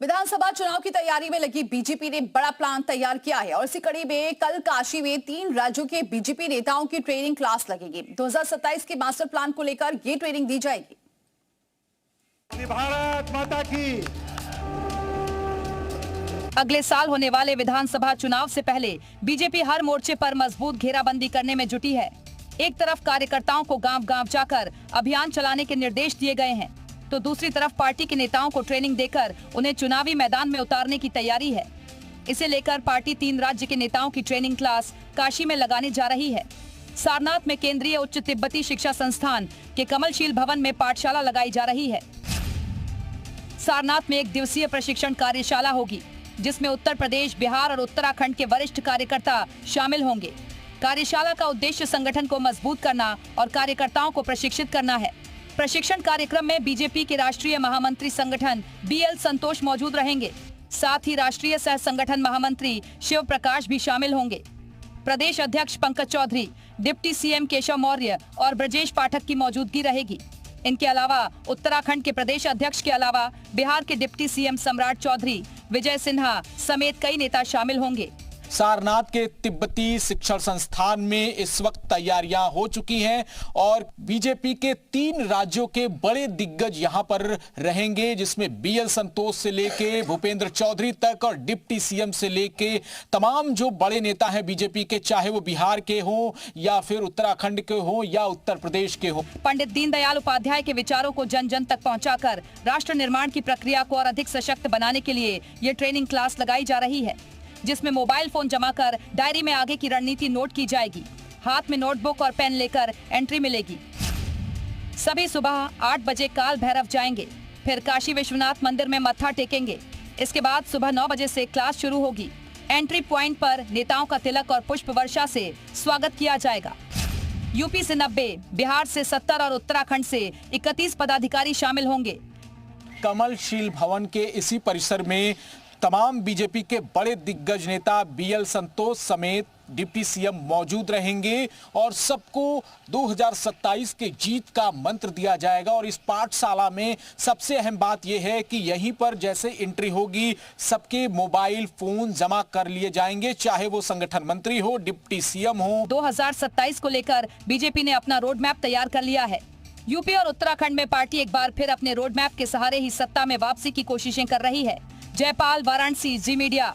विधानसभा चुनाव की तैयारी में लगी बीजेपी ने बड़ा प्लान तैयार किया है और इसी कड़ी में कल काशी में 3 राज्यों के बीजेपी नेताओं की ट्रेनिंग क्लास लगेगी। 2027 के मास्टर प्लान को लेकर ये ट्रेनिंग दी जाएगी। भारत माता की। अगले साल होने वाले विधानसभा चुनाव से पहले बीजेपी हर मोर्चे पर मजबूत घेराबंदी करने में जुटी है। एक तरफ कार्यकर्ताओं को गांव-गांव जाकर अभियान चलाने के निर्देश दिए गए हैं, तो दूसरी तरफ पार्टी के नेताओं को ट्रेनिंग देकर उन्हें चुनावी मैदान में उतारने की तैयारी है। इसे लेकर पार्टी 3 राज्य के नेताओं की ट्रेनिंग क्लास काशी में लगाने जा रही है। सारनाथ में केंद्रीय उच्च तिब्बती शिक्षा संस्थान के कमलशील भवन में पाठशाला लगाई जा रही है। सारनाथ में 1 दिवसीय प्रशिक्षण कार्यशाला होगी, जिसमें उत्तर प्रदेश, बिहार और उत्तराखंड के वरिष्ठ कार्यकर्ता शामिल होंगे। कार्यशाला का उद्देश्य संगठन को मजबूत करना और कार्यकर्ताओं को प्रशिक्षित करना है। प्रशिक्षण कार्यक्रम में बीजेपी के राष्ट्रीय महामंत्री संगठन BL संतोष मौजूद रहेंगे। साथ ही राष्ट्रीय सह संगठन महामंत्री शिव प्रकाश भी शामिल होंगे। प्रदेश अध्यक्ष पंकज चौधरी, डिप्टी CM केशव मौर्य और ब्रजेश पाठक की मौजूदगी रहेगी। इनके अलावा उत्तराखंड के प्रदेश अध्यक्ष के अलावा बिहार के डिप्टी CM सम्राट चौधरी, विजय सिन्हा समेत कई नेता शामिल होंगे। सारनाथ के तिब्बती शिक्षण संस्थान में इस वक्त तैयारियां हो चुकी हैं और बीजेपी के 3 राज्यों के बड़े दिग्गज यहां पर रहेंगे, जिसमें BL संतोष से लेके भूपेंद्र चौधरी तक और डिप्टी CM से लेके तमाम जो बड़े नेता हैं बीजेपी के, चाहे वो बिहार के हों या फिर उत्तराखंड के हों या उत्तर प्रदेश के हों। पंडित दीनदयाल उपाध्याय के विचारों को जन जन तक पहुंचाकर राष्ट्र निर्माण की प्रक्रिया को और अधिक सशक्त बनाने के लिए ये ट्रेनिंग क्लास लगाई जा रही है, जिसमें मोबाइल फोन जमा कर डायरी में आगे की रणनीति नोट की जाएगी। हाथ में नोटबुक और पेन लेकर एंट्री मिलेगी। सभी सुबह 8 बजे काल भैरव जाएंगे, फिर काशी विश्वनाथ मंदिर में मत्था टेकेंगे। इसके बाद सुबह 9 बजे से क्लास शुरू होगी। एंट्री पॉइंट पर नेताओं का तिलक और पुष्प वर्षा से स्वागत किया जाएगा। यूपी से 90, बिहार से 70 और उत्तराखंड से 31 पदाधिकारी शामिल होंगे। कमलशील भवन के इसी परिसर में तमाम बीजेपी के बड़े दिग्गज नेता BL संतोष समेत डिप्टी CM मौजूद रहेंगे और सबको 2027 के जीत का मंत्र दिया जाएगा। और इस पाठशाला में सबसे अहम बात यह है कि यहीं पर जैसे एंट्री होगी, सबके मोबाइल फोन जमा कर लिए जाएंगे, चाहे वो संगठन मंत्री हो, डिप्टी CM हो। 2027 को लेकर बीजेपी ने अपना रोड मैप तैयार कर लिया है। यूपी और उत्तराखंड में पार्टी एक बार फिर अपने रोड मैप के सहारे ही सत्ता में वापसी की कोशिशें कर रही है। जयपाल, वाराणसी, जी मीडिया।